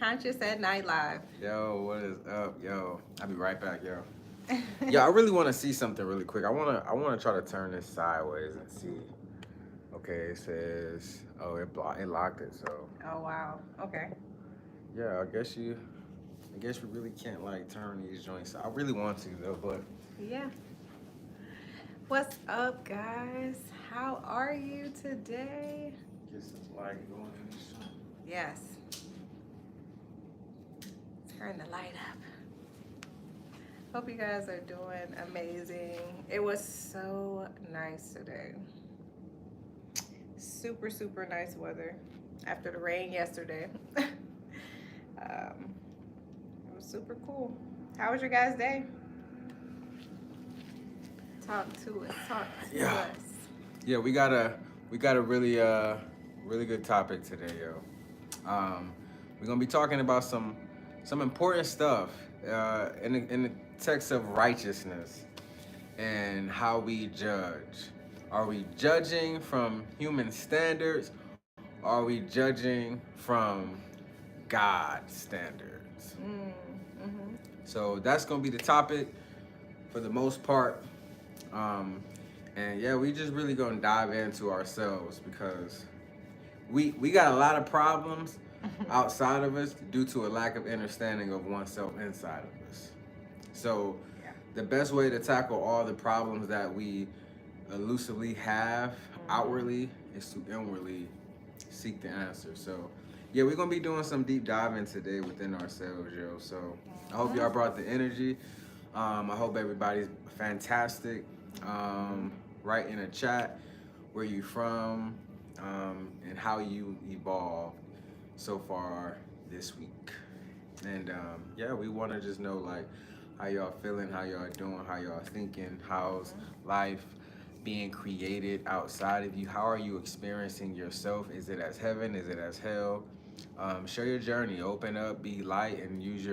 Conscious at Night Live. Yo, what is up, yo? I'll be right back, yo. Yeah, I really want to see something really quick. I wanna try to turn this sideways and see. Okay, it says, oh, it locked it. So Oh wow. Okay. yeah, I guess we really can't like turn these joints. I really want to though, but Yeah. What's up, guys? How are you today? get some light going in this joint. Yes. Turn the light up. Hope you guys are doing amazing. It was so nice today. Super, super nice weather after the rain yesterday. It was super cool. How was your guys' day? Talk to us. Talk to Yeah, us. yeah, we got a really good topic today, yo. Um, we're gonna be talking about some important stuff in the text of righteousness and how we judge. Are we judging from human standards? Or are we judging from God standards? Mm-hmm. So that's gonna be the topic for the most part. Um, and yeah, we just really gonna dive into ourselves because we got a lot of problems outside of us due to a lack of understanding of oneself inside of us. So Yeah. the best way to tackle all the problems that we elusively have Mm-hmm. outwardly is to inwardly seek the answer. So yeah, we're gonna be doing some deep diving today within ourselves, yo. So I hope y'all brought the energy. I hope everybody's fantastic. Um, write in a chat where you from, and how you evolved so far this week. And yeah, we want to just know like how y'all feeling, how y'all doing, how y'all thinking, how's life being created outside of you. How are you experiencing yourself? Is it as heaven? Is it as hell? Share your journey. Open up, be light, and use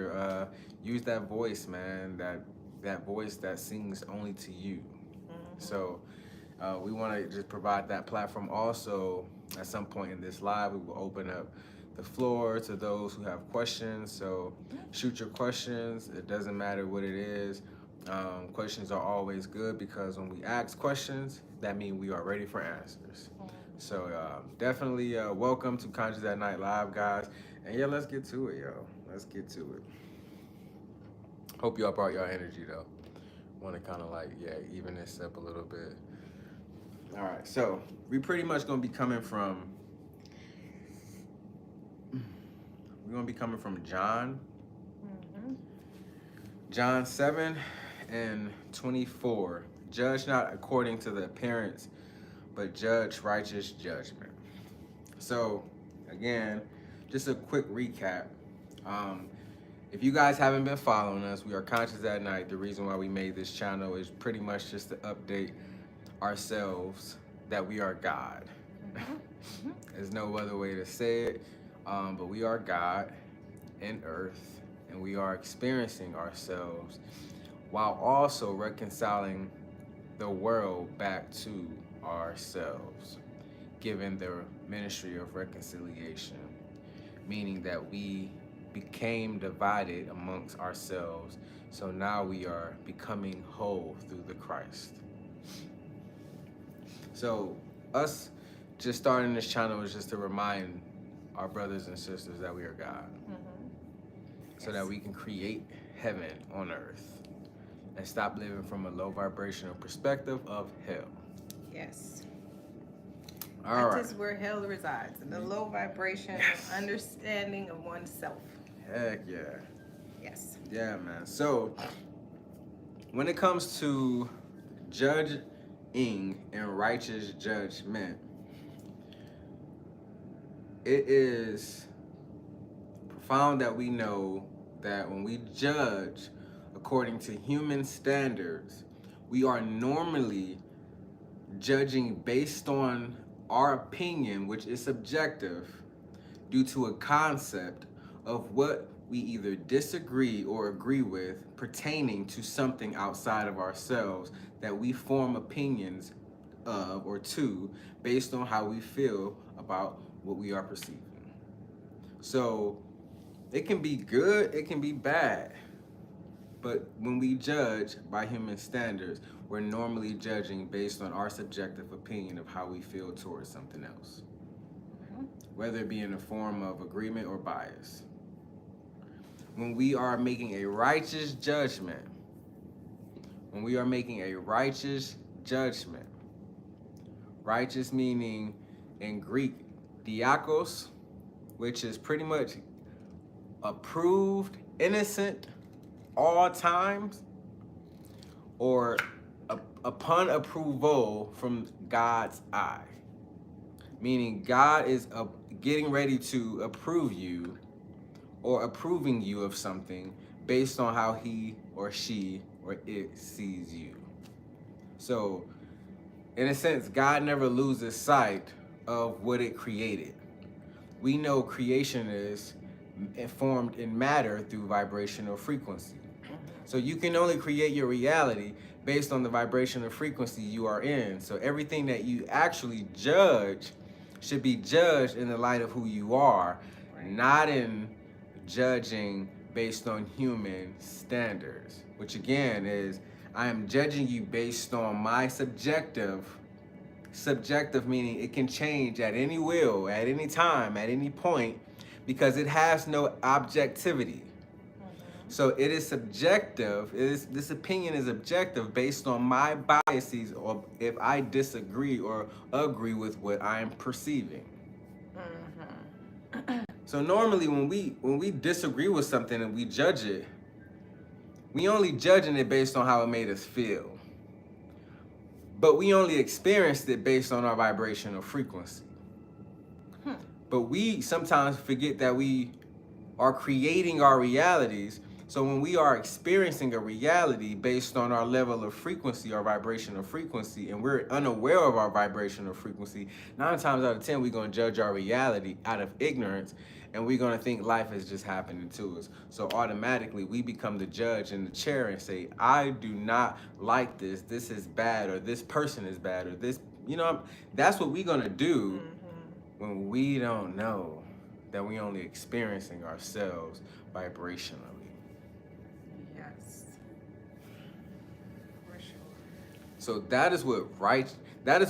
that voice, man. That voice that sings only to you. Mm-hmm. So we want to just provide that platform. Also, at some point in this live, we will open up the floor to those who have questions. So shoot your questions. It doesn't matter what it is. Questions are always good because when we ask questions, that means we are ready for answers. So definitely welcome to Conscious at Night Live, guys. And yeah, let's get to it, yo. Let's get to it. Hope y'all brought y'all energy though. Want to kind of like even this up a little bit. All right, so we pretty much gonna be coming from John, Mm-hmm. John 7:24. Judge not according to the appearance, but judge righteous judgment. So again, just a quick recap. Um, if you guys haven't been following us, we are Conscious at Night. The reason why we made this channel is pretty much just to update ourselves that we are God. Mm-hmm. There's no other way to say it, but we are God in earth, and we are experiencing ourselves while also reconciling the world back to ourselves, given the ministry of reconciliation, meaning that we became divided amongst ourselves, so now we are becoming whole through the Christ. So us just starting this channel is just to remind our brothers and sisters that we are God, Mm-hmm. so that Yes. we can create heaven on earth and stop living from a low vibrational perspective of hell. Yes. All That right. is where hell resides, in the low vibration Yes. understanding of oneself. Heck yeah. Yes. Yeah, man. So when it comes to judging and righteous judgment, it is profound that we know that when we judge according to human standards, we are normally judging based on our opinion, which is subjective, due to a concept of what we either disagree or agree with pertaining to something outside of ourselves that we form opinions of or to based on how we feel about what we are perceiving. So It can be good, it can be bad. But when we judge by human standards, we're normally judging based on our subjective opinion of how we feel towards something else, whether it be in the form of agreement or bias. When we are making a righteous judgment, when we are making a righteous judgment, righteous meaning in Greek, diakos, which is pretty much approved, innocent, all times, or upon approval from God's eye. Meaning God is getting ready to approve you or approving you of something based on how he or she or it sees you. So, in a sense, God never loses sight of what it created. We know creation is formed in matter through vibrational frequency. So you can only create your reality based on the vibrational frequency you are in. So everything that you actually judge should be judged in the light of who you are, not in judging based on human standards, which again is I am judging you based on my subjective meaning it can change at any will, at any time, at any point, because it has no objectivity. So it is subjective. This opinion is objective based on my biases or if I disagree or agree with what I am perceiving. So normally when we disagree with something and we judge it, we only judging it based on how it made us feel. But we only experienced it based on our vibrational frequency. But we sometimes forget that we are creating our realities. So when we are experiencing a reality based on our level of frequency, our vibrational frequency, and we're unaware of our vibrational frequency, 9 times out of 10, we're going to judge our reality out of ignorance, and we're going to think life is just happening to us. So automatically, we become the judge in the chair and say, I do not like this. This is bad, or this person is bad, or this, that's what we're going to do when we don't know that we're only experiencing ourselves vibrationally. Yes. For sure. So that is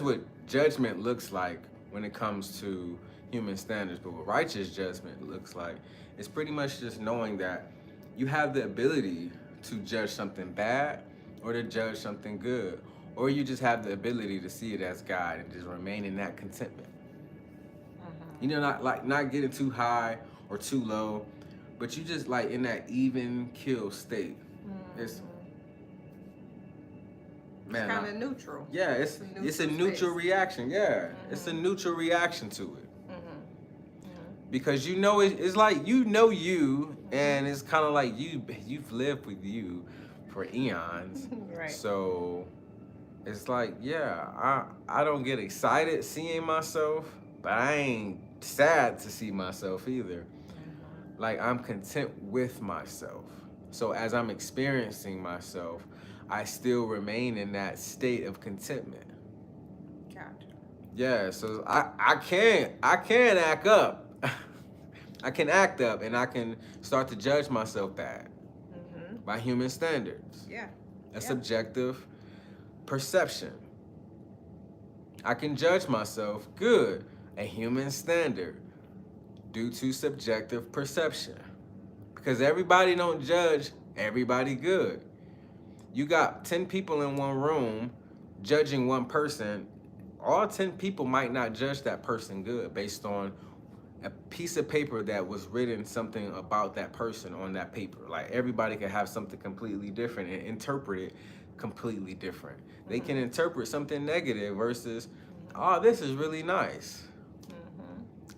what judgment looks like when it comes to human standards. But what righteous judgment looks like is pretty much just knowing that you have the ability to judge something bad or to judge something good. Or you just have the ability to see it as God and just remain in that contentment. Not getting too high or too low, but you just like in that even keel state. It's kind of neutral. Yeah, it's a neutral reaction. Yeah, it's a neutral reaction to it. Because it's like you, and it's kind of like you've lived with you for eons. Right. So it's like, yeah, I don't get excited seeing myself, but I ain't sad to see myself either. Like I'm content with myself. So as I'm experiencing myself, I still remain in that state of contentment. Gotcha. Yeah, so I can act up. I can act up and I can start to judge myself bad by human standards. Yeah. A subjective perception. I can judge myself good, a human standard, due to subjective perception. Because everybody don't judge everybody good. You got 10 people in one room judging one person. All 10 people might not judge that person good based on a piece of paper that was written something about that person on that paper. Like everybody can have something completely different and interpret it completely different. They can interpret something negative versus, oh, this is really nice.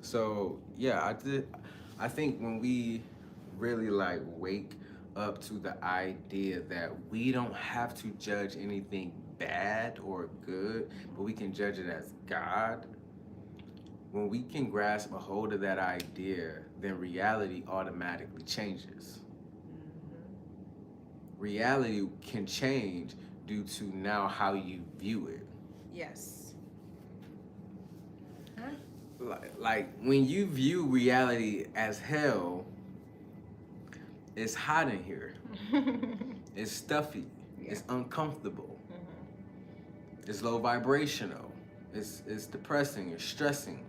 So yeah, I think when we really like wake up to the idea that we don't have to judge anything bad or good, but we can judge it as God. When we can grasp a hold of that idea, then reality automatically changes. Reality can change due to now how you view it. Yes. Like when you view reality as hell, it's hot in here. It's stuffy. Yeah. It's uncomfortable. It's low vibrational. It's depressing. It's stressing.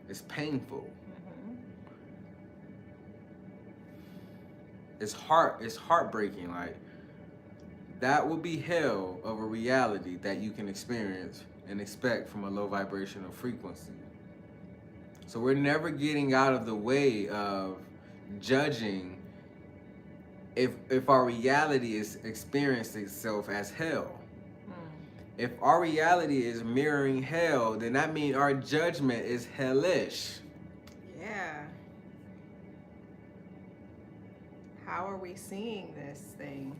It's painful. It's heartbreaking. Like, that will be hell of a reality that you can experience and expect from a low vibrational frequency. So we're never getting out of the way of judging if our reality is experiencing itself as hell. If our reality is mirroring hell, then that means our judgment is hellish. Yeah. How are we seeing this thing?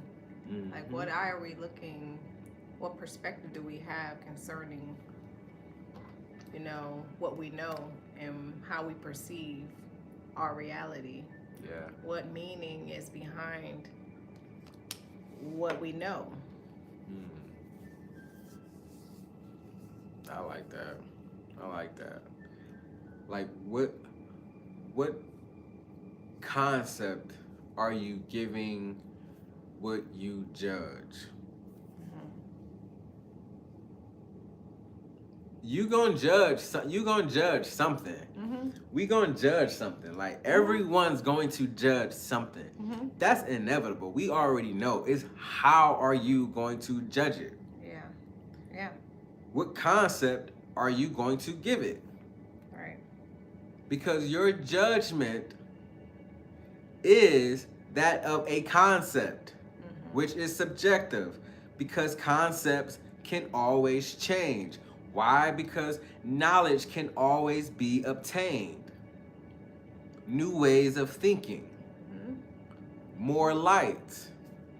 Like, what eye are we looking? What perspective do we have concerning, you know, what we know and how we perceive our reality? Yeah. What meaning is behind what we know? I like that. I like that. Like, what concept are you giving what you judge? You gonna judge something. We gonna judge something. Like, everyone's going to judge something. That's inevitable. We already know. It's how are you going to judge it? Yeah. Yeah. What concept are you going to give it? Right. Because your judgment is that of a concept, which is subjective, because concepts can always change. Why? Because knowledge can always be obtained. New ways of thinking, more light,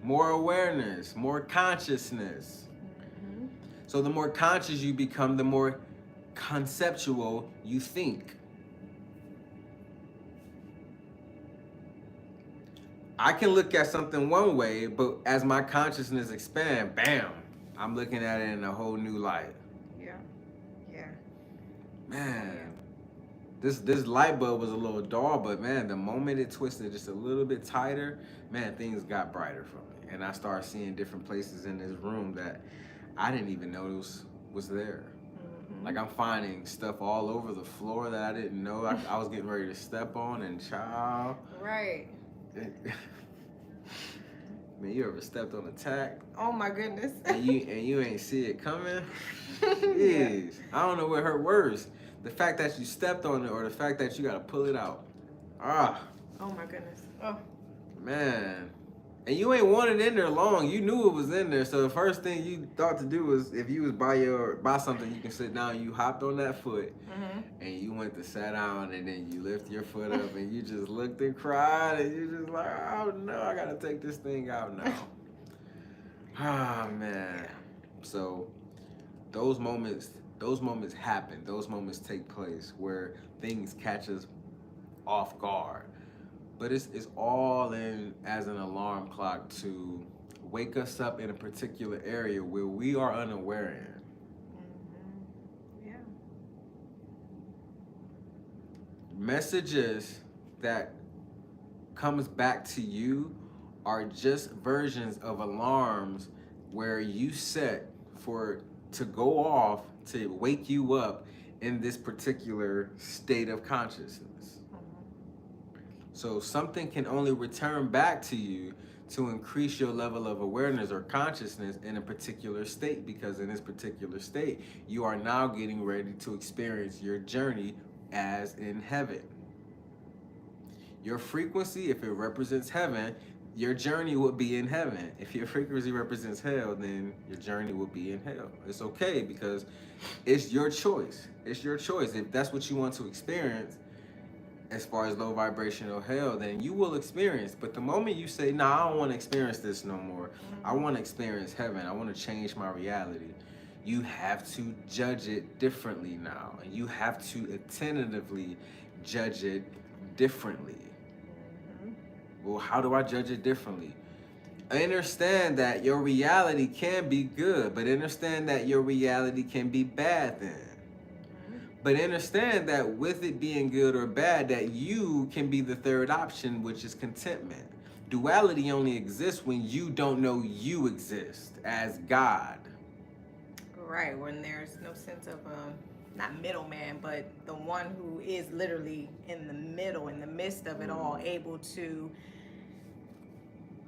more awareness, more consciousness. So the more conscious you become, the more conceptual you think. I can look at something one way, but as my consciousness expands, bam, I'm looking at it in a whole new light. Yeah. Yeah. Man, this light bulb was a little dull, but man, the moment it twisted just a little bit tighter, man, things got brighter for me. And I started seeing different places in this room that I didn't even know was there. Like, I'm finding stuff all over the floor that I didn't know I was getting ready to step on, and child. Right. Man, you ever stepped on a tack? Oh my goodness. and you ain't see it coming? Yeah. I don't know what hurt worse. The fact that you stepped on it or the fact that you gotta pull it out. Ah. Oh my goodness. Oh. Man. And you ain't wanted in there long. You knew it was in there. So the first thing you thought to do was, if you was by something you can sit down, you hopped on that foot and you went to sit down, and then you lift your foot up and you just looked and cried, and you just like, oh no, I gotta take this thing out now. Ah, man. So those moments happen. Those moments take place where things catch us off guard. But it's all in as an alarm clock to wake us up in a particular area where we are unaware in. Yeah. Messages that comes back to you are just versions of alarms where you set to go off to wake you up in this particular state of consciousness. So something can only return back to you to increase your level of awareness or consciousness in a particular state, because in this particular state, you are now getting ready to experience your journey as in heaven. Your frequency, if it represents heaven, your journey will be in heaven. If your frequency represents hell, then your journey will be in hell. It's okay, because it's your choice. It's your choice. If that's what you want to experience, as far as low vibrational hell, then you will experience. But the moment you say, nah, I don't want to experience this no more. I want to experience heaven. I want to change my reality. You have to judge it differently now. And you have to attentively judge it differently. Well, how do I judge it differently? Understand that your reality can be good, but understand that your reality can be bad then. But understand that with it being good or bad, that you can be the third option, which is contentment. Duality only exists when you don't know you exist as God. Right, when there's no sense of not middleman, but the one who is literally in the middle, in the midst of it all, able to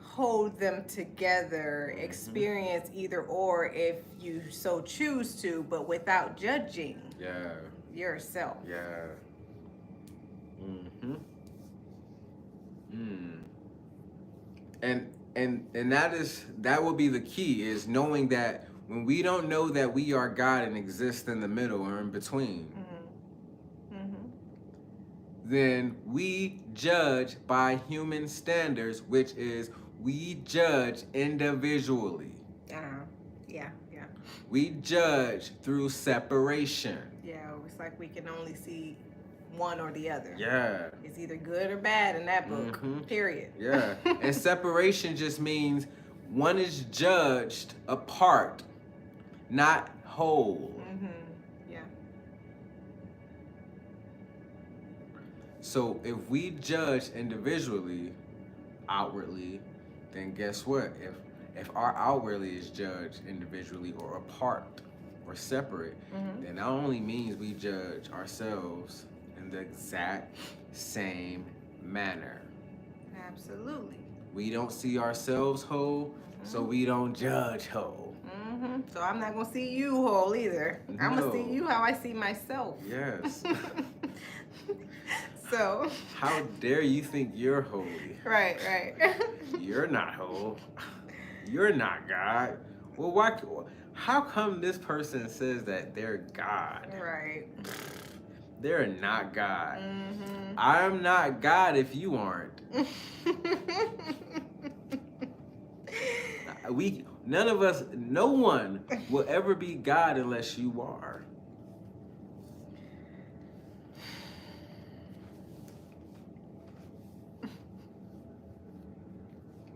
hold them together, experience either or if you so choose to, but without judging yourself. Yeah. Mm-hmm. Mm. And that will be the key, is knowing that when we don't know that we are God and exist in the middle or in between, then we judge by human standards, which is we judge individually. Yeah. We judge through separation. Yeah, it's like we can only see one or the other. Yeah. It's either good or bad in that book, period. Yeah. And separation just means one is judged apart, not whole. Yeah. So if we judge individually, outwardly, then guess what? If our outwardly is judged individually or apart or separate, then that only means we judge ourselves in the exact same manner. Absolutely. We don't see ourselves whole, so we don't judge whole. So I'm not gonna see you whole either. I'm gonna see you how I see myself. Yes. So how dare you think you're holy? Right. You're not whole. You're not God. Well, why? How come this person says that they're God? Right. They're not God. I'm not God if you aren't. None of us, no one will ever be God unless you are.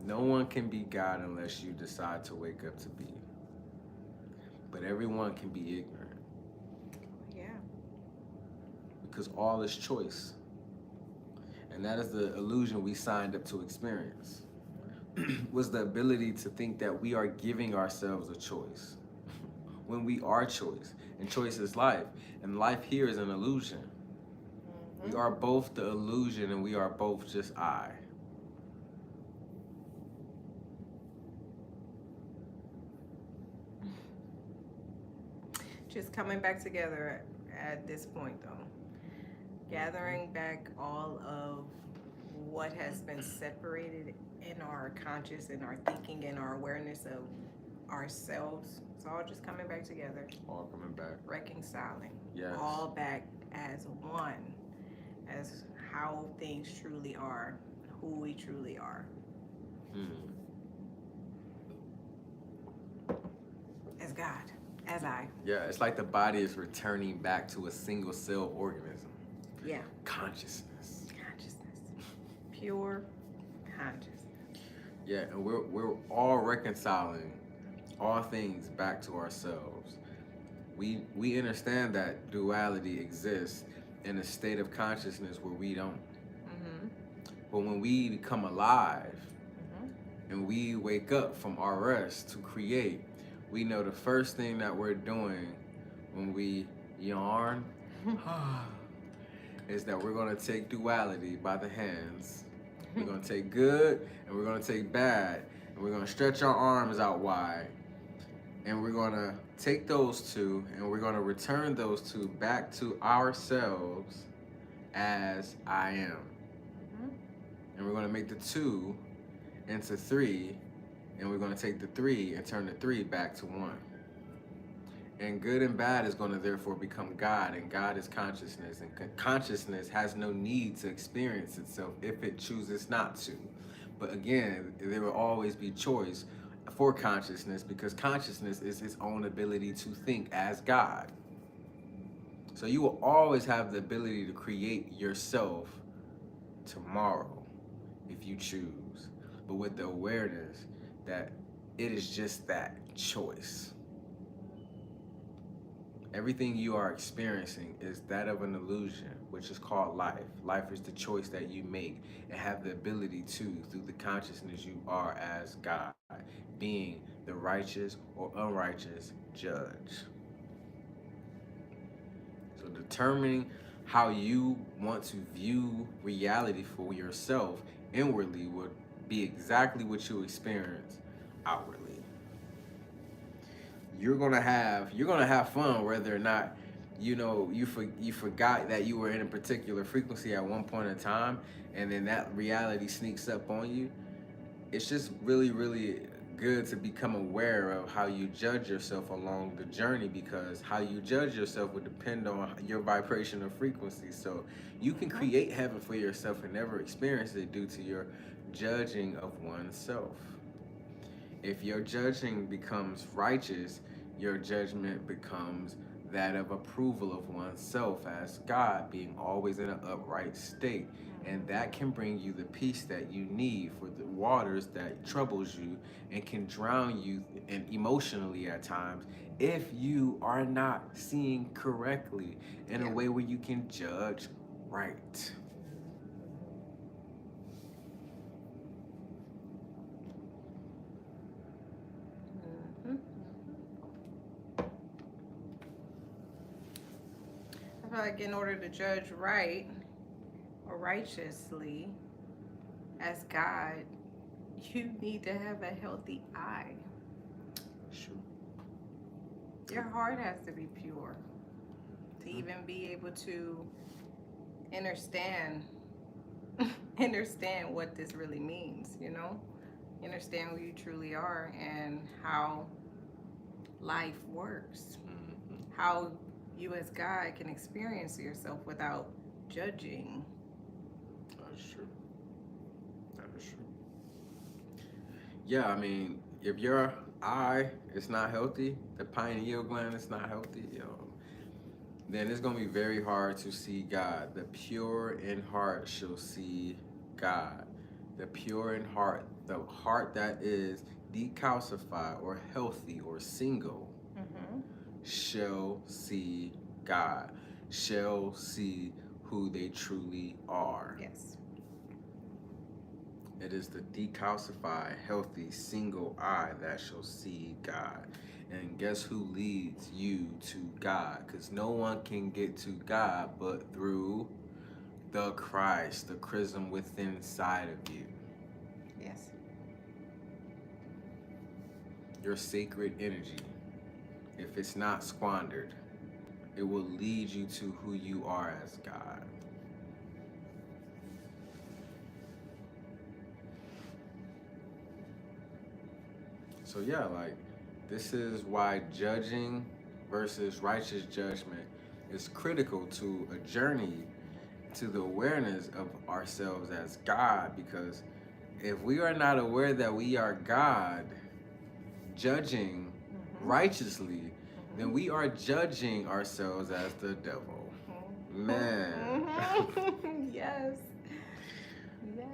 No one can be God unless you decide to wake up to be. But everyone can be ignorant. Yeah. Because all is choice. And that is the illusion we signed up to experience. Was the ability to think that we are giving ourselves a choice. When we are choice. And choice is life. And life here is an illusion. We are both the illusion and we are both just I. Just coming back together at this point, though. Gathering back all of what has been separated in our conscious, in our thinking, in our awareness of ourselves. It's all just coming back together. All coming back. Reconciling. Yes. All back as one, as how things truly are, who we truly are. As God. As I. Yeah, it's like the body is returning back to a single cell organism. Yeah. Consciousness. Pure consciousness. Yeah, and we're all reconciling all things back to ourselves. We understand that duality exists in a state of consciousness where we don't. But when we become alive and we wake up from our rest to create, we know the first thing that we're doing when we yawn is that we're going to take duality by the hands. We're going to take good and we're going to take bad. And we're going to stretch our arms out wide. And we're going to take those two and we're going to return those two back to ourselves as I am. And we're going to make the two into three. And we're going to take the three and turn the three back to one. And good and bad is going to therefore become God, and God is consciousness, and consciousness has no need to experience itself if it chooses not to. But again, there will always be choice for consciousness, because consciousness is its own ability to think as God. So you will always have the ability to create yourself tomorrow if you choose, but with the awareness that it is just that choice. Everything you are experiencing is that of an illusion, which is called life. Life is the choice that you make and have the ability to through the consciousness you are as God, being the righteous or unrighteous judge. So determining how you want to view reality for yourself inwardly would be exactly what you experience outwardly. You're gonna have fun whether or not you forgot that you were in a particular frequency at one point in time, and then that reality sneaks up on you. It's just really good to become aware of how you judge yourself along the journey, because how you judge yourself would depend on your vibrational frequency. So you can create heaven for yourself and never experience it due to your judging of oneself. If your judging becomes righteous, your judgment becomes that of approval of oneself as God, being always in an upright state. And that can bring you the peace that you need for the waters that troubles you and can drown you and emotionally at times if you are not seeing correctly in a way where you can judge right. I feel like in order to judge right or righteously as God, you need to have a healthy eye. Sure. Your heart has to be pure to even be able to understand understand what this really means, you know? Understand who you truly are and how life works. How you as God can experience yourself without judging. That's true. That is true. Yeah, I mean, if your eye is not healthy, the pineal gland is not healthy, then it's gonna be very hard to see God. The pure in heart shall see God. The pure in heart, the heart that is decalcified or healthy or single, shall see God, shall see who they truly are. Yes. It is the decalcified, healthy, single eye that shall see God. And guess who leads you to God? Because no one can get to God but through the Christ, the chrism within inside of you. Yes. Your sacred energy, if it's not squandered, it will lead you to who you are as God. So yeah, like, this is why judging versus righteous judgment is critical to a journey to the awareness of ourselves as God, because if we are not aware that we are God, judging righteously, then we are judging ourselves as the devil. Man. Yes. Yes.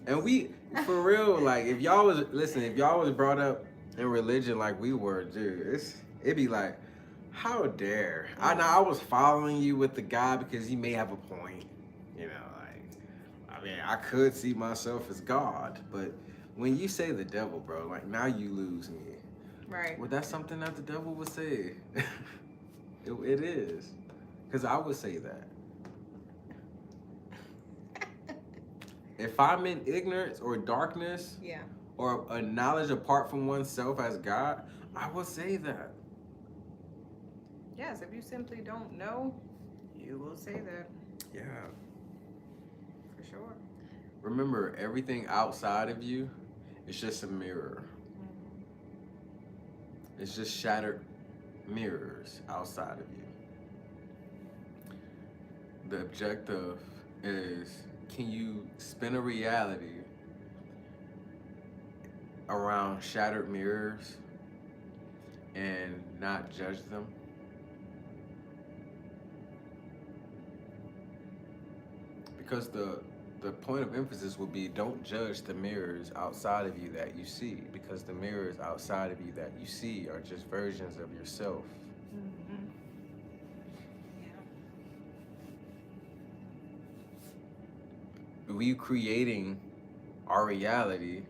And we, for real, like, if y'all was brought up in religion like we were, dude, it'd be like, how dare. I was following you with the God because you may have a point. I mean, I could see myself as God, but when you say the devil, bro, like, now you lose me. Right. Well, that's something that the devil would say. It is. Because I would say that. If I'm in ignorance or darkness, or a knowledge apart from oneself as God, I will say that. Yes, if you simply don't know, you will say that. Yeah. For sure. Remember, everything outside of you is just a mirror. It's just shattered mirrors outside of you. The objective is, can you spin a reality around shattered mirrors and not judge them? Because the point of emphasis would be, don't judge the mirrors outside of you that you see, because the mirrors outside of you that you see are just versions of yourself. we creating our reality.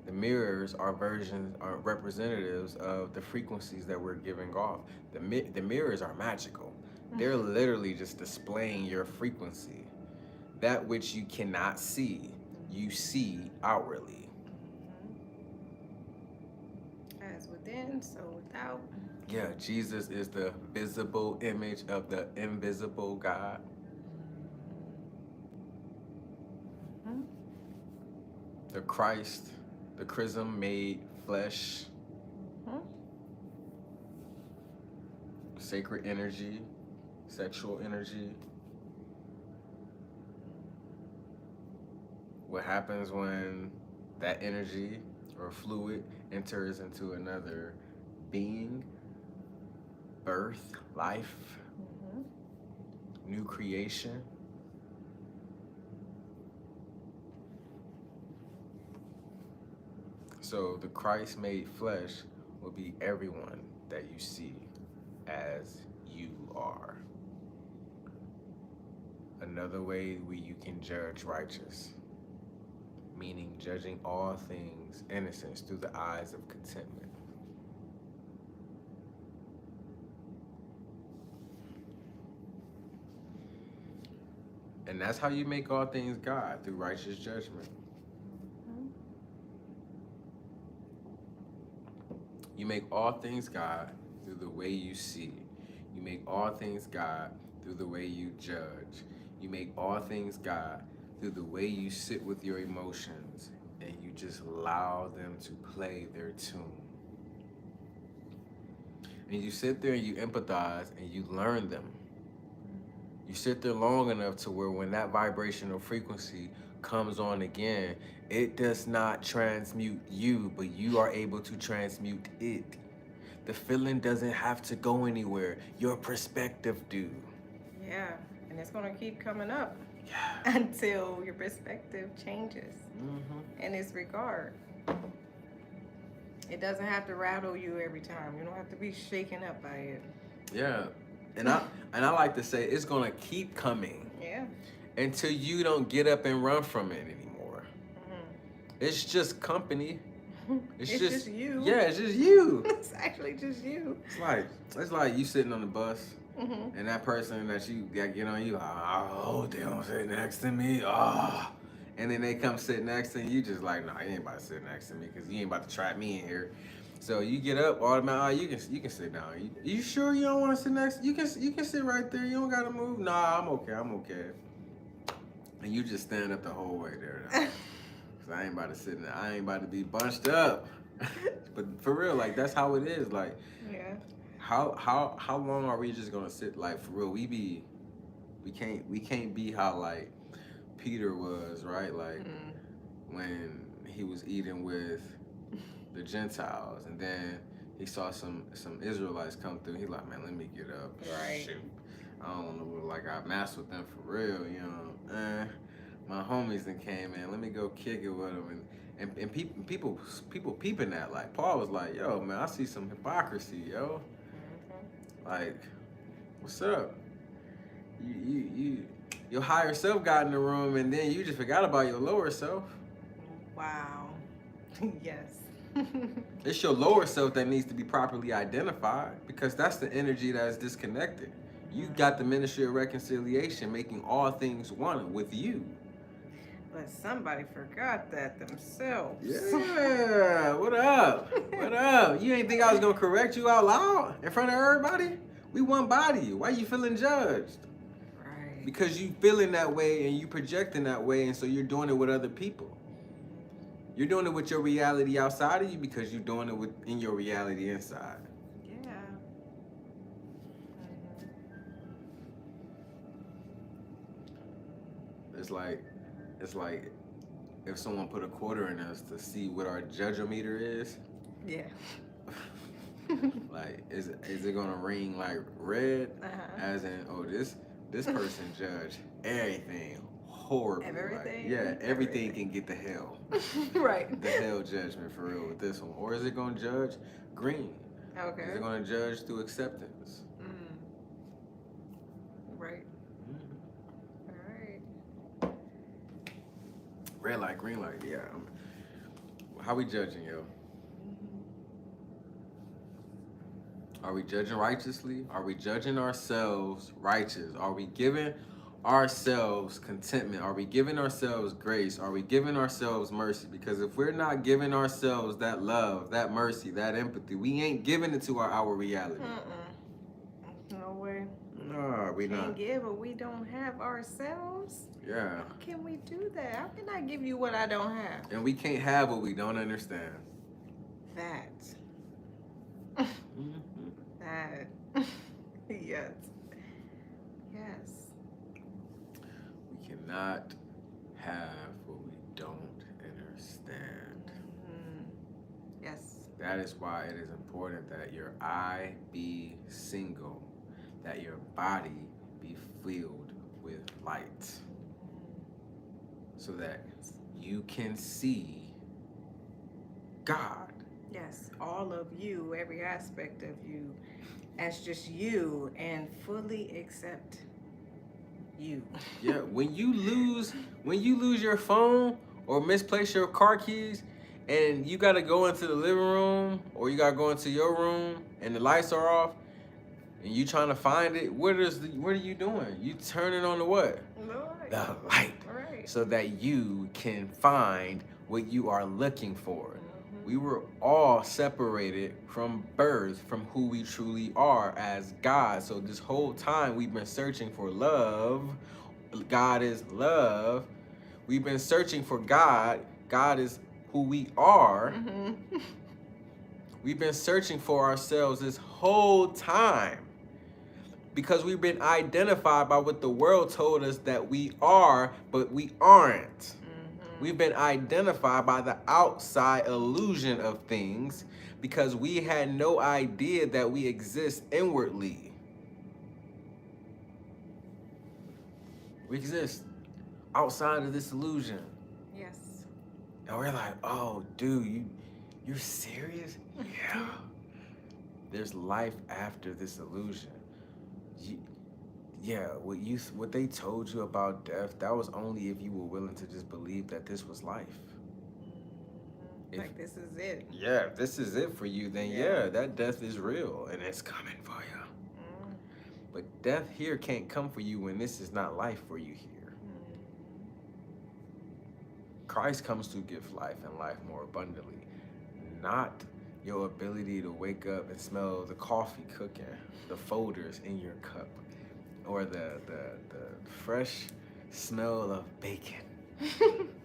The mirrors are versions, are representatives of the frequencies that we're giving off. The mirrors are magical. They're literally just displaying your frequency. That which you cannot see, you see outwardly. As within, so without. Yeah, Jesus is the visible image of the invisible God. Mm-hmm. The Christ, the chrism made flesh, Mm-hmm. sacred energy, sexual energy. What happens when that energy or fluid enters into another being? Birth, life, new creation. So the Christ made flesh will be everyone that you see as you are. Another way you can judge righteous, meaning judging all things innocence through the eyes of contentment. And that's how you make all things God, through righteous judgment. You make all things God through the way you see. You make all things God through the way you judge. You make all things God through the way you sit with your emotions and you just allow them to play their tune. And you sit there and you empathize and you learn them. You sit there long enough to where when that vibrational frequency comes on again, it does not transmute you, but you are able to transmute it. The feeling doesn't have to go anywhere. Your perspective do. Yeah, and it's going to keep coming up until your perspective changes in its regard. It doesn't have to rattle you every time. You don't have to be shaken up by it. Yeah. And I like to say it's gonna keep coming. Yeah. Until you don't get up and run from it anymore. It's just company. It's just you. Yeah, it's just you. It's actually just you. It's like you sitting on the bus and that person that you got get on you, oh, they don't sit next to me. Oh. And then they come sit next to you, just like, nah, you ain't about to sit next to me because you ain't about to trap me in here. So you get up automatically. You can sit down. You sure you don't want to sit next? You can sit right there. You don't gotta move. Nah, I'm okay. And you just stand up the whole way there. Cause I ain't about to sit there. I ain't about to be bunched up. But for real, like that's how it is. Like, yeah. How long are we just gonna sit? Like for real, we can't be how like Peter was, right? Like when he was eating with the Gentiles, and then he saw some Israelites come through. He like, man, let me get up. Right. Shoot, I don't want to look like I messed with them for real, you know. My homies then came in. Let me go kick it with them, and people peeping that. Like Paul was like, yo, man, I see some hypocrisy, yo. Like, what's up? Your higher self got in the room, and then you just forgot about your lower self. Wow. Yes. It's your lower self that needs to be properly identified because that's the energy that is disconnected. You got the ministry of reconciliation, making all things one with you. But somebody forgot that themselves. Yeah, what up? What up? You ain't think I was gonna correct you out loud in front of everybody? We one body. Why you feeling judged? Right. Because you feeling that way and you projecting that way, and so you're doing it with other people. You're doing it with your reality outside of you because you're doing it in your reality inside. Yeah. It's like if someone put a quarter in us to see what our judgeometer is. Yeah. Like, is it gonna ring like red? As in, oh, this person judged everything horribly. Everything? Like, yeah, everything can get the hell. Right. The hell judgment for real with this one. Or is it gonna judge green? Okay. Is it gonna judge through acceptance? Right. Red light, green light. Yeah. How we judging, yo? Are we judging righteously? Are we judging ourselves righteous? Are we giving ourselves contentment? Are we giving ourselves grace? Are we giving ourselves mercy? Because if we're not giving ourselves that love, that mercy, that empathy, we ain't giving it to our reality. No way. No, we can't not. give what we don't have ourselves. Yeah. How can we do that? How can I give you what I don't have? And we can't have what we don't understand. That. That. Yes. Yes. We cannot have what we don't understand. Yes. That is why it is important that your eye be single, that your body be filled with light, so that you can see God. Yes, all of you, every aspect of you, as just you, and fully accept you. Yeah, when you lose your phone or misplace your car keys, and you gotta go into the living room or you gotta go into your room and the lights are off, and you trying to find it, what are you doing? You turning on the what? The light. Right. So that you can find what you are looking for. We were all separated from birth from who we truly are as God. So this whole time we've been searching for love. God is love. We've been searching for God. God is who we are. We've been searching for ourselves this whole time because we've been identified by what the world told us that we are, but we aren't. We've been identified by the outside illusion of things because we had no idea that we exist inwardly. We exist outside of this illusion. Yes. And we're like, oh, dude, you're serious? Yeah. There's life after this illusion. What they told you about death, that was only if you were willing to just believe that this was life. Like this is it. Yeah, if this is it for you, then yeah, that death is real and it's coming for you. But death here can't come for you when this is not life for you here. Christ comes to give life and life more abundantly, not your ability to wake up and smell the coffee cooking, the folders in your cup, or the fresh smell of bacon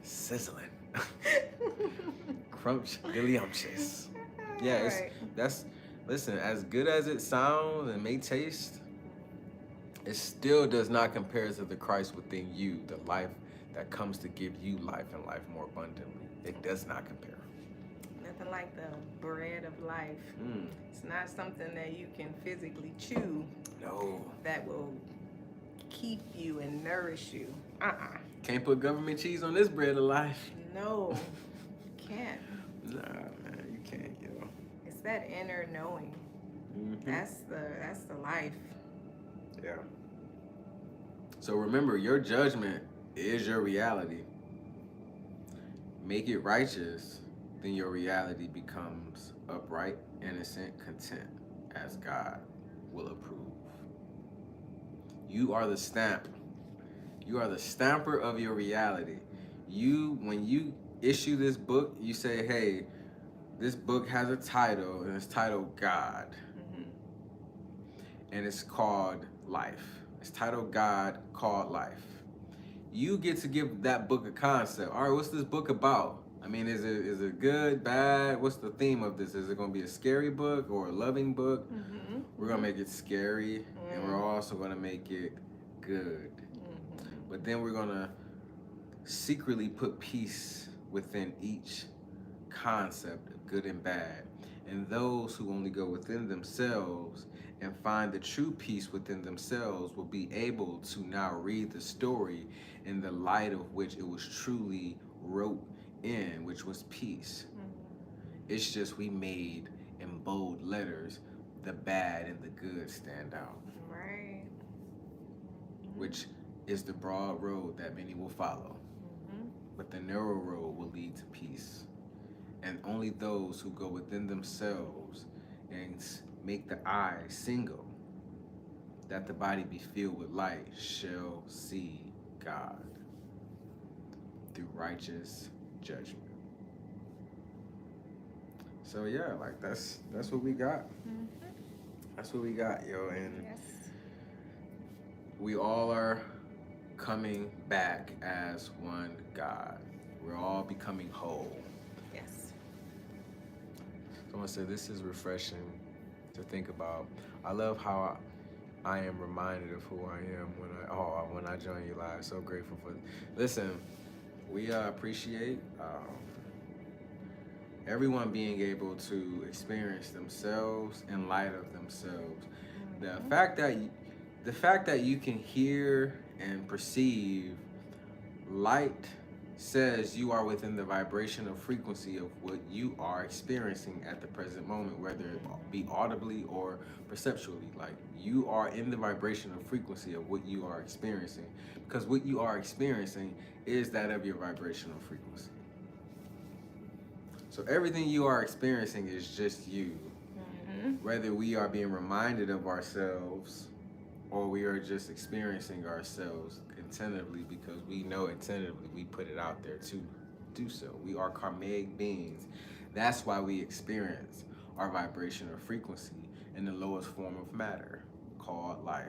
sizzling. Crunch delicious. Yeah, listen, as good as it sounds and may taste, it still does not compare to the Christ within you, the life that comes to give you life and life more abundantly. It does not compare. Nothing like the bread of life. It's not something that you can physically chew. No. That will keep you and nourish you. Can't put government cheese on this bread of life. No, can't. Nah, man, you can't, yo. It's that inner knowing. That's the life. Yeah. So remember, your judgment is your reality. Make it righteous, then your reality becomes upright, innocent, content, as God will approve. You are the stamp. You are the stamper of your reality. When you issue this book, you say, hey, this book has a title, and it's titled God. And it's called Life. It's titled God, called Life. You get to give that book a concept. All right, what's this book about? I mean, is it good, bad? What's the theme of this? Is it going to be a scary book or a loving book? We're going to make it scary, and we're also going to make it good. But then we're going to secretly put peace within each concept of good and bad. And those who only go within themselves and find the true peace within themselves will be able to now read the story in the light of which it was truly wrote in, which was peace. It's just we made in bold letters the bad and the good stand out. Right. Which is the broad road that many will follow. but the narrow road will lead to peace. And only those who go within themselves and make the eye single, that the body be filled with light, shall see God through righteous judgment. So yeah, like that's what we got. That's what we got, yo. And Yes. we all are coming back as one God. We're all becoming whole. Yes. So I want to say this is refreshing to think about. I love how I am reminded of who I am when I join you live. So grateful for. Listen, we appreciate everyone being able to experience themselves in light of themselves. The fact that you can hear and perceive light says you are within the vibrational frequency of what you are experiencing at the present moment, whether it be audibly or perceptually. Like, you are in the vibrational frequency of what you are experiencing, because what you are experiencing is that of your vibrational frequency. So everything you are experiencing is just you. Whether we are being reminded of ourselves or we are just experiencing ourselves intentively, because we know intentively we put it out there to do so. We are karmic beings. That's why we experience our vibrational frequency in the lowest form of matter, called life.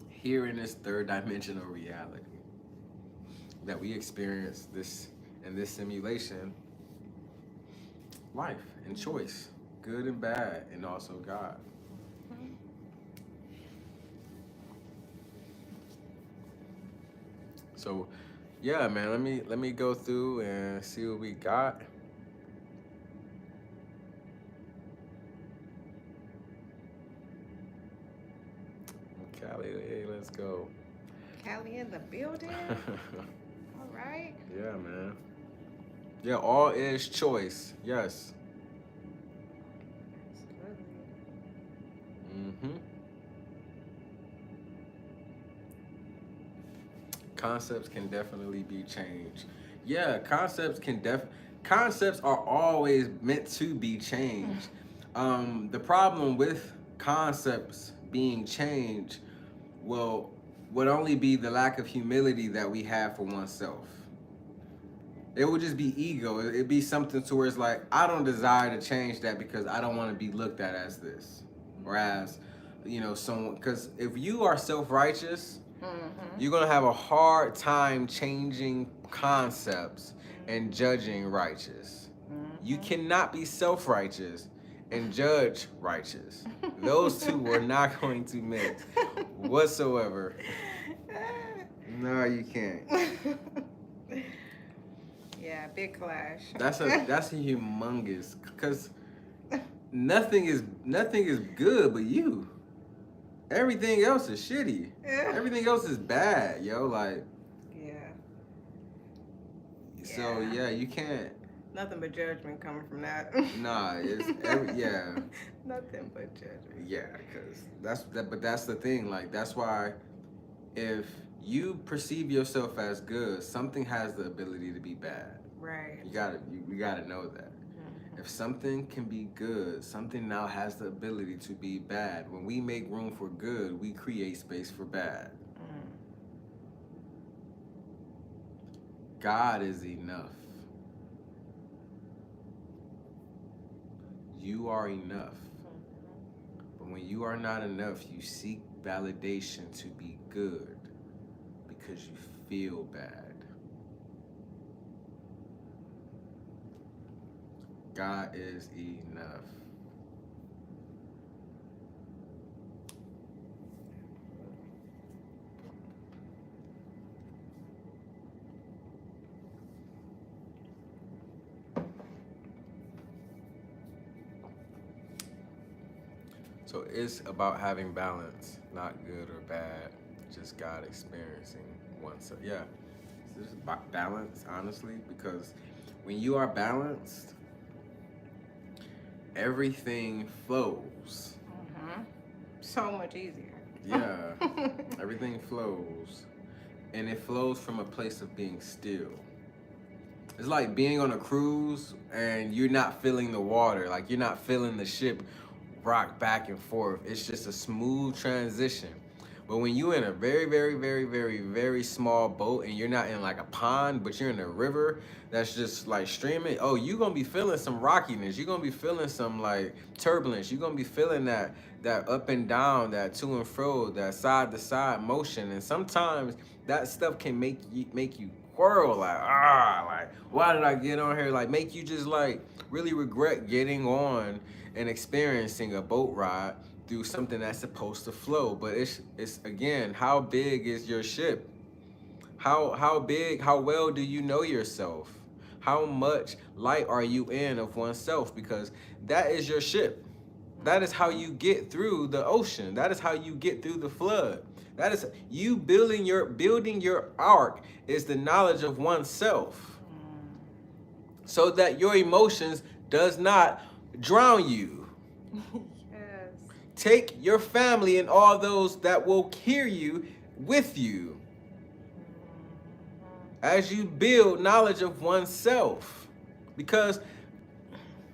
Here in this third dimensional reality that we experience this in this simulation, life and choice, good and bad, and also God. So yeah, man, let me go through and see what we got. Callie, hey, let's go. Callie in the building. All right. Yeah, man. Yeah, all is choice. Yes. Mm-hmm. Concepts can definitely be changed. Yeah, concepts are always meant to be changed. The problem with concepts being changed would only be the lack of humility that we have for oneself. It would just be ego. It'd be something to where it's like, I don't desire to change that because I don't want to be looked at as this or as, someone. Because if you are self-righteous, you're going to have a hard time changing concepts and judging righteous. You cannot be self-righteous and judge righteous. Those two are not going to mix whatsoever. No, you can't. Yeah, big clash. That's a humongous, because nothing is good but you. Everything else is shitty. Everything else is bad, yo. Like, yeah. So yeah, you can't. Nothing but judgment coming from that. Nah, it's yeah. Nothing but judgment. Yeah, because but that's the thing. Like, that's why if you perceive yourself as good, something has the ability to be bad. Right. You gotta know that. If something can be good, something now has the ability to be bad. When we make room for good, we create space for bad. God is enough. You are enough. But when you are not enough, you seek validation to be good because you feel bad. God is enough. So it's about having balance, not good or bad, just God experiencing oneself. Yeah, it's just about balance, honestly, because when you are balanced, everything flows. So much easier. Yeah, everything flows, and it flows from a place of being still. It's like being on a cruise and you're not feeling the water, like you're not feeling the ship rock back and forth. It's just a smooth transition. But when you're in a very, very, very, very, very small boat and you're not in like a pond, but you're in a river that's just like streaming, oh, you're gonna be feeling some rockiness. You're gonna be feeling some like turbulence. You're gonna be feeling that up and down, that to and fro, that side to side motion. And sometimes that stuff can make you whirl like why did I get on here? Like make you just like really regret getting on and experiencing a boat ride through something that's supposed to flow. But it's again, how big is your ship? How big, how well do you know yourself? How much light are you in of oneself? Because that is your ship. That is how you get through the ocean. That is how you get through the flood. That is you building your ark is the knowledge of oneself. So that your emotions does not drown you. Yes. Take your family and all those that will hear you with you as you build knowledge of oneself. Because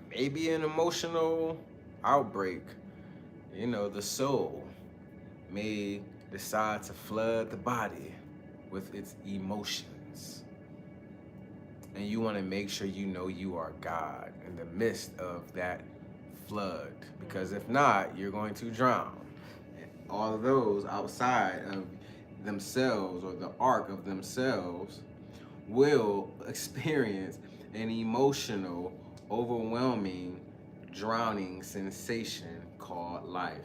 maybe an emotional outbreak, the soul may decide to flood the body with its emotions. And you want to make sure you know you are God in the midst of that flood. Because if not, you're going to drown. And all of those outside of themselves or the ark of themselves will experience an emotional, overwhelming, drowning sensation called life.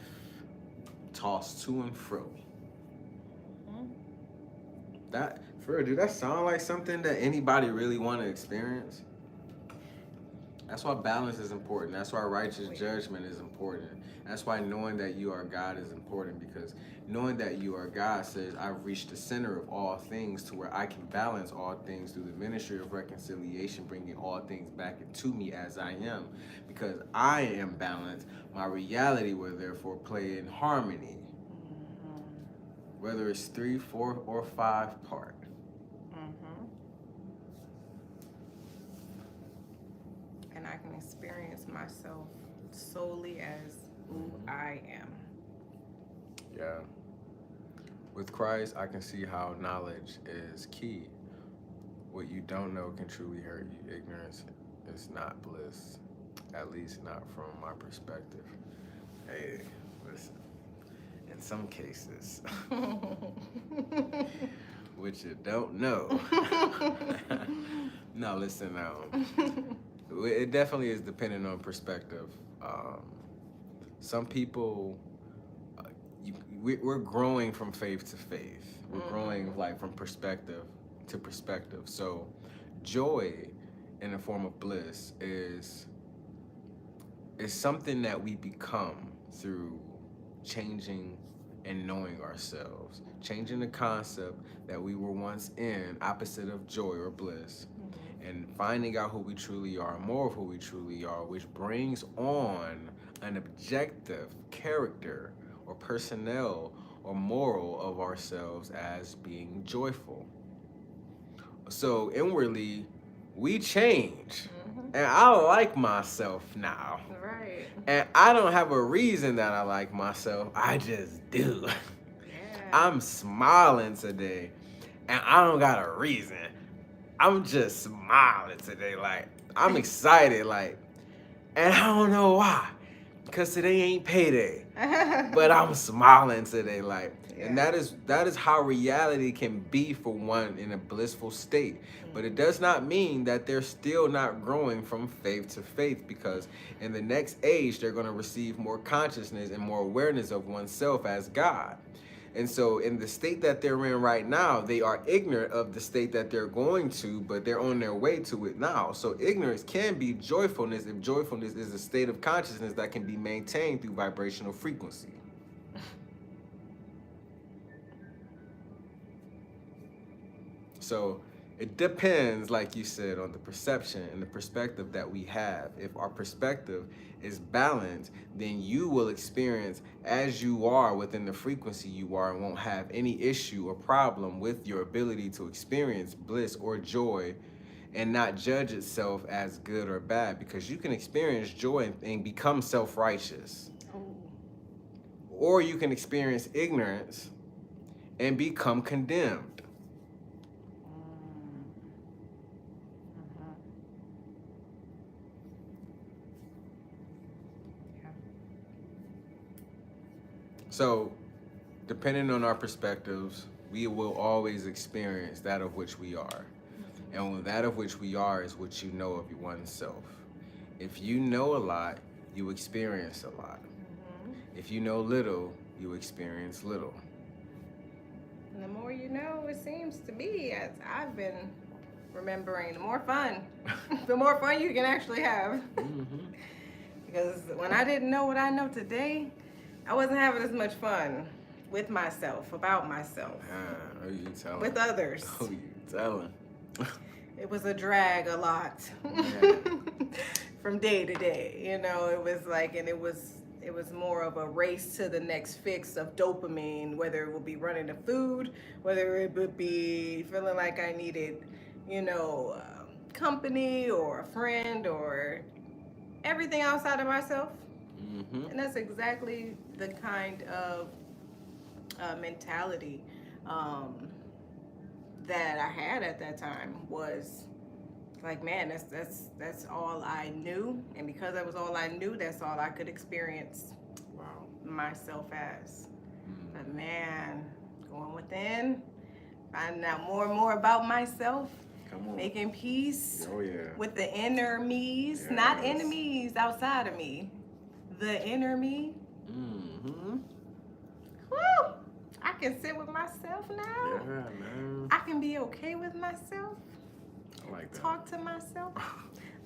Tossed to and fro. That, for real, do that sound like something that anybody really want to experience? That's why balance is important. That's why righteous judgment is important. That's why knowing that you are God is important, because knowing that you are God says I've reached the center of all things to where I can balance all things through the ministry of reconciliation, bringing all things back into me as I am. Because I am balanced, my reality will therefore play in harmony. Whether it's 3, 4, or 5 part. And I can experience myself solely as who I am. Yeah. With Christ, I can see how knowledge is key. What you don't know can truly hurt you. Ignorance is not bliss, at least not from my perspective. Hey, listen. In some cases, which you don't know. No, listen, it definitely is dependent on perspective. Some people, we're growing from faith to faith. We're growing like from perspective to perspective. So joy in the form of bliss is something that we become through changing and knowing ourselves, changing the concept that we were once in, opposite of joy or bliss, and finding out who we truly are, more of who we truly are, which brings on an objective character or personnel or moral of ourselves as being joyful. So inwardly, we change. And I like myself now. Right. And I don't have a reason that I like myself. I just do. Yeah. I'm smiling today. And I don't got a reason. I'm just smiling today. Like, I'm excited. Like, and I don't know why. Because today ain't payday. But I'm smiling today. Like, yeah. And that is how reality can be for one in a blissful state. But it does not mean that they're still not growing from faith to faith, because in the next age, they're going to receive more consciousness and more awareness of oneself as God. And so in the state that they're in right now, they are ignorant of the state that they're going to, but they're on their way to it now. So ignorance can be joyfulness if joyfulness is a state of consciousness that can be maintained through vibrational frequency. So It depends, like you said, on the perception and the perspective that we have. If our perspective is balanced, then you will experience as you are within the frequency you are and won't have any issue or problem with your ability to experience bliss or joy and not judge itself as good or bad, because you can experience joy and become self-righteous. Oh. Or you can experience ignorance and become condemned. So, depending on our perspectives, we will always experience that of which we are. And that of which we are is what you know of oneself. If you know a lot, you experience a lot. If you know little, you experience little. And the more you know, it seems to be, as I've been remembering, the more fun you can actually have. Because when I didn't know what I know today, I wasn't having as much fun with myself, about myself. Oh, you telling? With others. Oh, you telling? It was a drag a lot. From day to day, you know. It was like, and it was more of a race to the next fix of dopamine, whether it would be running to food, whether it would be feeling like I needed, you know, company or a friend or everything outside of myself. And that's exactly the kind of mentality that I had at that time. Was like, man, that's all I knew, and because that was all I knew, that's all I could experience. Wow. Myself as. But man, going within, finding out more and more about myself. Come on. Making peace. Oh yeah. With the inner me's, not enemies outside of me. The inner me. Woo! I can sit with myself now. Yeah, man. I can be okay with myself. I like that. Talk to myself.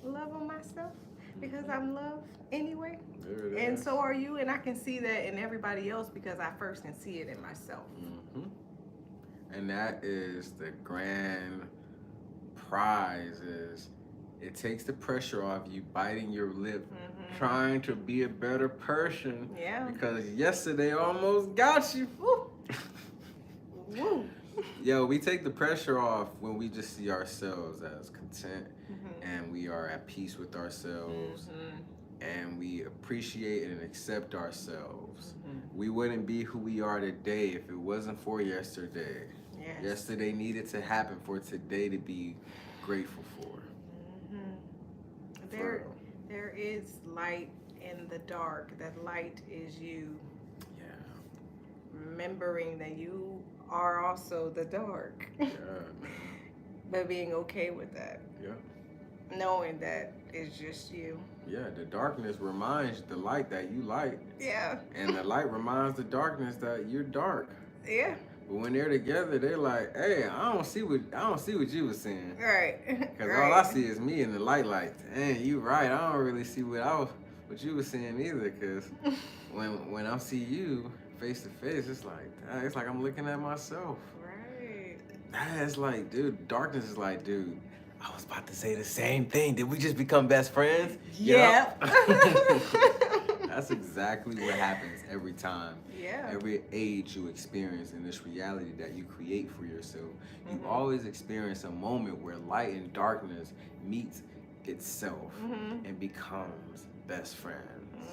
Love on myself. Because I'm loved anyway. There it is. And so are you. And I can see that in everybody else because I first can see it in myself. And that is the grand prize, is it takes the pressure off you biting your lip, trying to be a better person. Yeah. Because yesterday almost got you. Woo. Woo. Yo, we take the pressure off when we just see ourselves as content and we are at peace with ourselves and we appreciate and accept ourselves. We wouldn't be who we are today if it wasn't for yesterday. Yes. Yesterday needed to happen for today to be grateful for. There is light in the dark. That light is you. Yeah. Remembering that you are also the dark. Yeah, man. But being okay with that. Yeah. Knowing that it's just you. Yeah, the darkness reminds the light that you light. Yeah. And the light reminds the darkness that you're dark. Yeah. But when they're together, they're like, "Hey, I don't see what you were seeing." Right. Because all I see is me in the light. Like, dang, you right. I don't really see what you were seeing either. Because when I see you face to face, it's like I'm looking at myself. Right. That's like, dude. Darkness is like, dude. I was about to say the same thing. Did we just become best friends? Yeah. That's exactly what happens every time. Yeah. Every age you experience in this reality that you create for yourself, you always experience a moment where light and darkness meets itself and becomes best friends.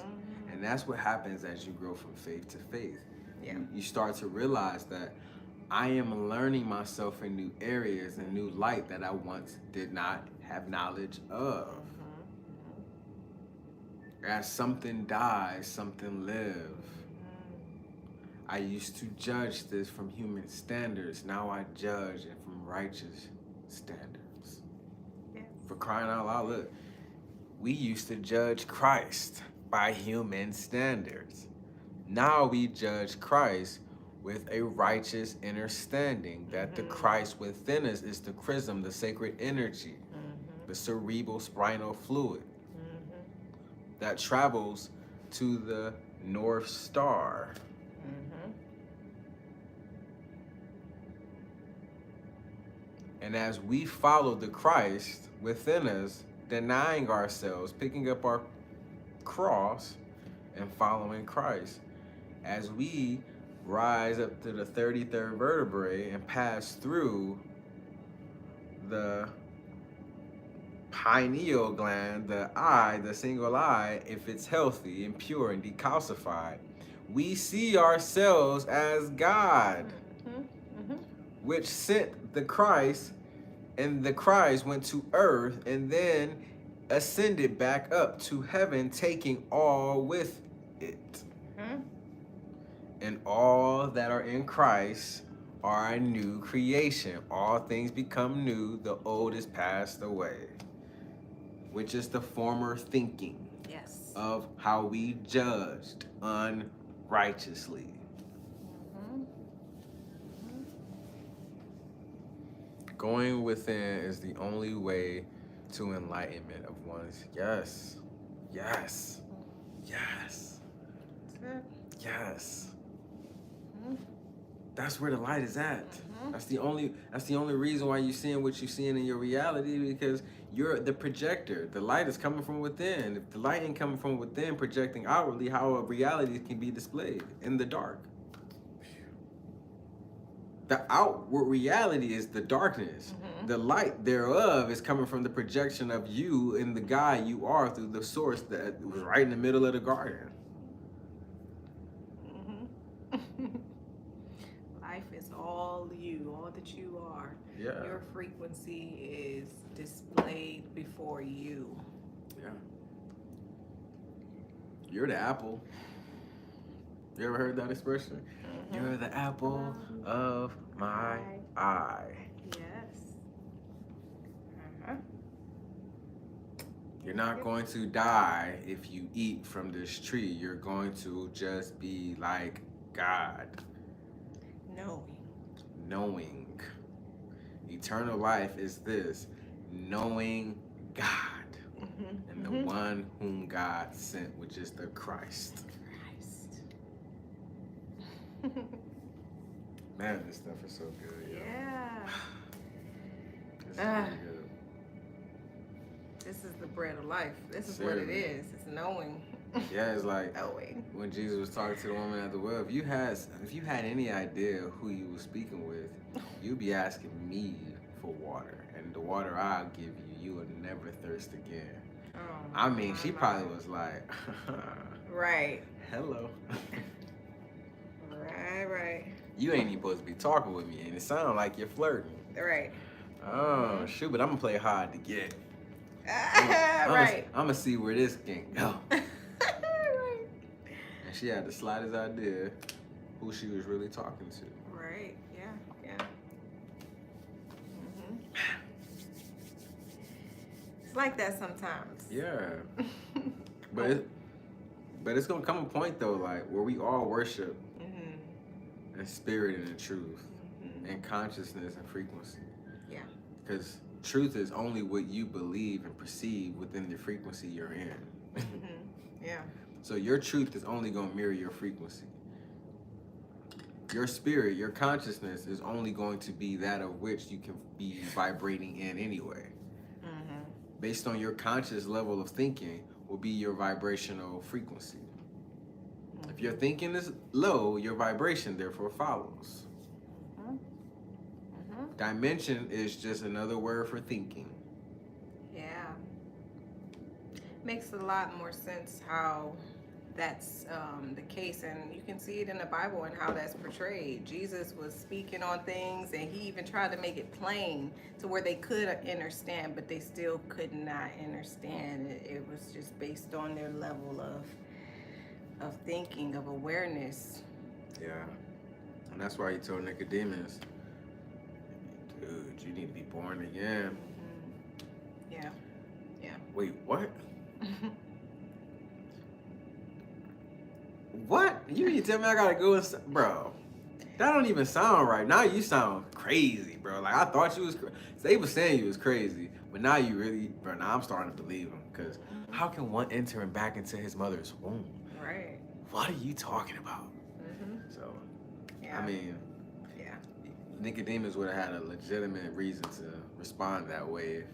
And that's what happens as you grow from faith to faith. Yeah. You start to realize that I am learning myself in new areas and new light that I once did not have knowledge of. As something dies, something lives. I used to judge this from human standards. Now I judge it from righteous standards. Yes. For crying out loud, look, we used to judge Christ by human standards. Now we judge Christ with a righteous understanding that the Christ within us is the chrism, the sacred energy, the cerebral spinal fluid that travels to the North Star. And as we follow the Christ within us, denying ourselves, picking up our cross, and following Christ, as we rise up to the 33rd vertebrae and pass through the pineal gland, the eye, the single eye, if it's healthy and pure and decalcified, we see ourselves as God, which sent the Christ, and the Christ went to earth and then ascended back up to heaven, taking all with it. And all that are in Christ are a new creation. All things become new, the old is passed away, which is the former thinking of how we judged unrighteously. Going within is the only way to enlightenment of one's. Yes. That's where the light is at. That's the only reason why you're seeing what you're seeing in your reality, because you're the projector. The light is coming from within. If the light ain't coming from within, projecting outwardly, how a reality can be displayed in the dark. The outward reality is the darkness. The light thereof is coming from the projection of you and the God you are through the source that was right in the middle of the garden. Life is all you, all that you are. Yeah. Your frequency is displayed before you. Yeah. You're the apple. You ever heard that expression? You're the apple of my eye. Yes. You're not going to die if you eat from this tree. You're going to just be like God. Knowing. Eternal life is this: knowing God and the one whom God sent, which is the Christ. Man, this stuff is so good, yo. Yeah. It's really good. This is the bread of life. This is what it is. It's knowing. Yeah, it's like knowing. When Jesus was talking to the woman at the well, if you had any idea who you was speaking with, you'd be asking me for water, and the water I'll give you, you will never thirst again. Oh, I mean, she probably was like, right. Hello. Right. You ain't even supposed to be talking with me, and it sounds like you're flirting. Right. Oh, shoot, but I'm gonna play hard to get. Right. I'm gonna see where this can go. Right. And she had the slightest idea who she was really talking to. Right. Yeah. It's like that sometimes. Yeah. But it's gonna come a point though, like where we all worship in spirit and in truth, and consciousness and frequency. Yeah. Because truth is only what you believe and perceive within the frequency you're in. Yeah. So your truth is only gonna mirror your frequency. Your spirit, your consciousness is only going to be that of which you can be vibrating in anyway. Based on your conscious level of thinking will be your vibrational frequency. If your thinking is low, your vibration therefore follows. Dimension is just another word for thinking. Yeah. Makes a lot more sense how that's the case, and you can see it in the Bible and how that's portrayed. Jesus was speaking on things, and he even tried to make it plain to where they could understand, but they still could not understand. It was just based on their level of thinking, of awareness. Yeah. And that's why he told Nicodemus, dude, you need to be born again. Yeah. Wait, what? What? You need to tell me I gotta go and... Bro, that don't even sound right. Now you sound crazy, bro. Like, I thought you was... They was saying you was crazy, but now you really... Bro, now I'm starting to believe him, because how can one enter back into his mother's womb? Right. What are you talking about? So, yeah. I mean... Yeah. Nicodemus would have had a legitimate reason to respond that way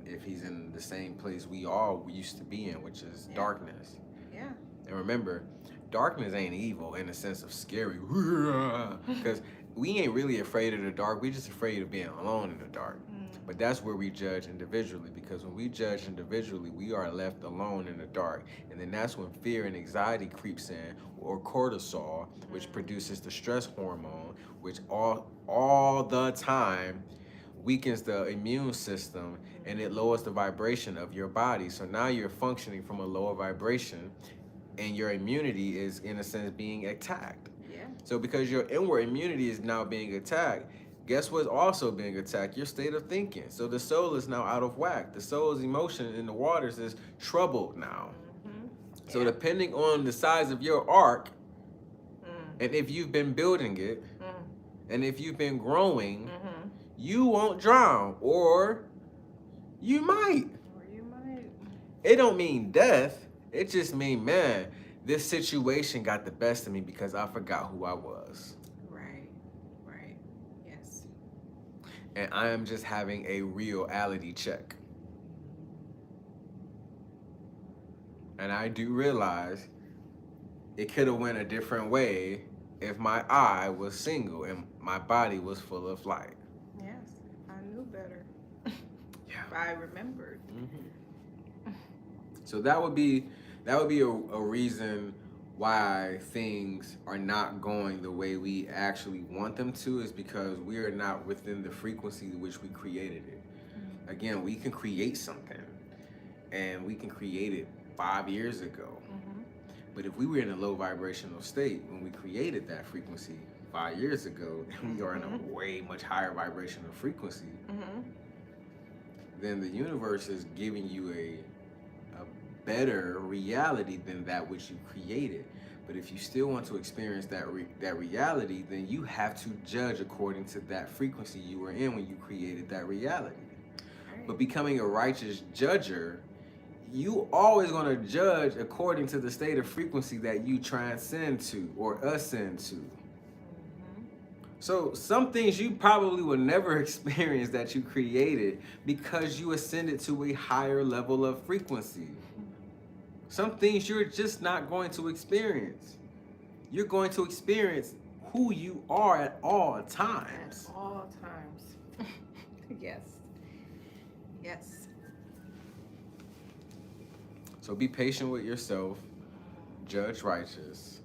if he's in the same place we all used to be in, which is darkness. Yeah. And remember, darkness ain't evil in the sense of scary, because we ain't really afraid of the dark. We're just afraid of being alone in the dark. But that's where we judge individually, because when we judge individually, we are left alone in the dark. And then that's when fear and anxiety creeps in, or cortisol, which produces the stress hormone, which all the time weakens the immune system, and it lowers the vibration of your body. So now you're functioning from a lower vibration, and your immunity is, in a sense, being attacked. Yeah. So because your inward immunity is now being attacked, guess what's also being attacked? Your state of thinking. So the soul is now out of whack. The soul's emotion in the waters is troubled now. So depending on the size of your ark, and if you've been building it, and if you've been growing, you won't drown, or you might. It don't mean death. It just mean, man, this situation got the best of me because I forgot who I was. Right. Yes. And I am just having a reality check. And I do realize it could have went a different way if my eye was single and my body was full of light. Yes, I knew better. Yeah. If I remembered. So that would be a reason why things are not going the way we actually want them to, is because we are not within the frequency in which we created it. Again, we can create something, and we can create it 5 years ago. But if we were in a low vibrational state when we created that frequency 5 years ago, and we are in a way much higher vibrational frequency, then the universe is giving you a better reality than that which you created. But if you still want to experience that reality, then you have to judge according to that frequency you were in when you created that reality. But becoming a righteous judger, you always going to judge according to the state of frequency that you transcend to or ascend to. So some things you probably will never experience that you created because you ascended to a higher level of frequency. Some things you're just not going to experience. You're going to experience who you are at all times. At all times. Yes. So be patient with yourself. Judge righteous.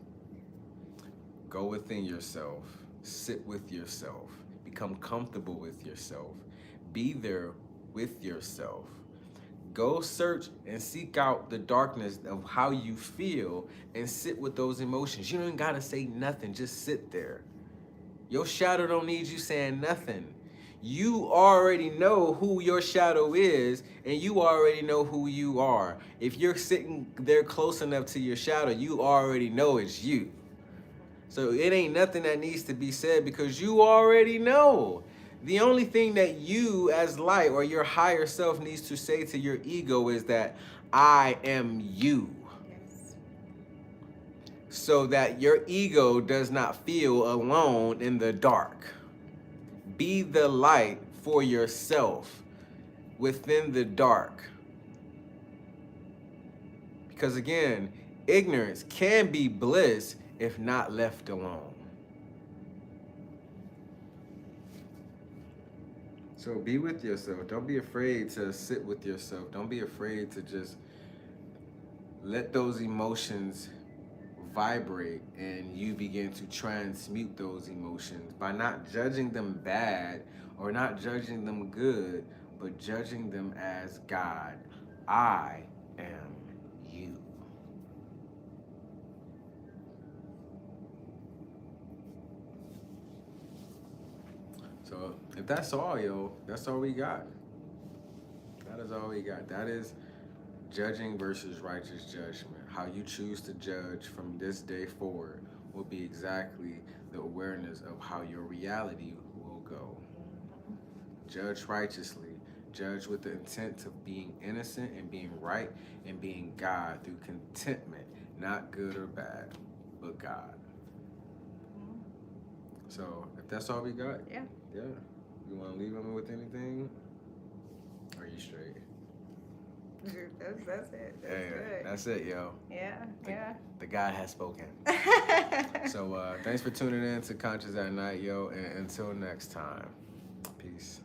Go within yourself. Sit with yourself. Become comfortable with yourself. Be there with yourself. Go search and seek out the darkness of how you feel and sit with those emotions. You don't gotta say nothing, just sit there. Your shadow don't need you saying nothing. You already know who your shadow is, and you already know who you are. If you're sitting there close enough to your shadow, you already know it's you. So it ain't nothing that needs to be said because you already know. The only thing that you as light or your higher self needs to say to your ego is that I am you. Yes. So that your ego does not feel alone in the dark. Be the light for yourself within the dark. Because again, ignorance can be bliss if not left alone. So be with yourself. Don't be afraid to sit with yourself. Don't be afraid to just let those emotions vibrate and you begin to transmute those emotions by not judging them bad or not judging them good, but judging them as God. I am you. So if that's all, that's all we got. That is all we got. That is judging versus righteous judgment. How you choose to judge from this day forward will be exactly the awareness of how your reality will go. Judge righteously. Judge with the intent of being innocent and being right and being God through contentment, not good or bad, but God. So if that's all we got, Yeah. Yeah. You want to leave them with anything? Or are you straight? That's it. That's good. That's it, yo. Yeah. The God has spoken. So thanks for tuning in to Conscious at Night, yo. And until next time, peace.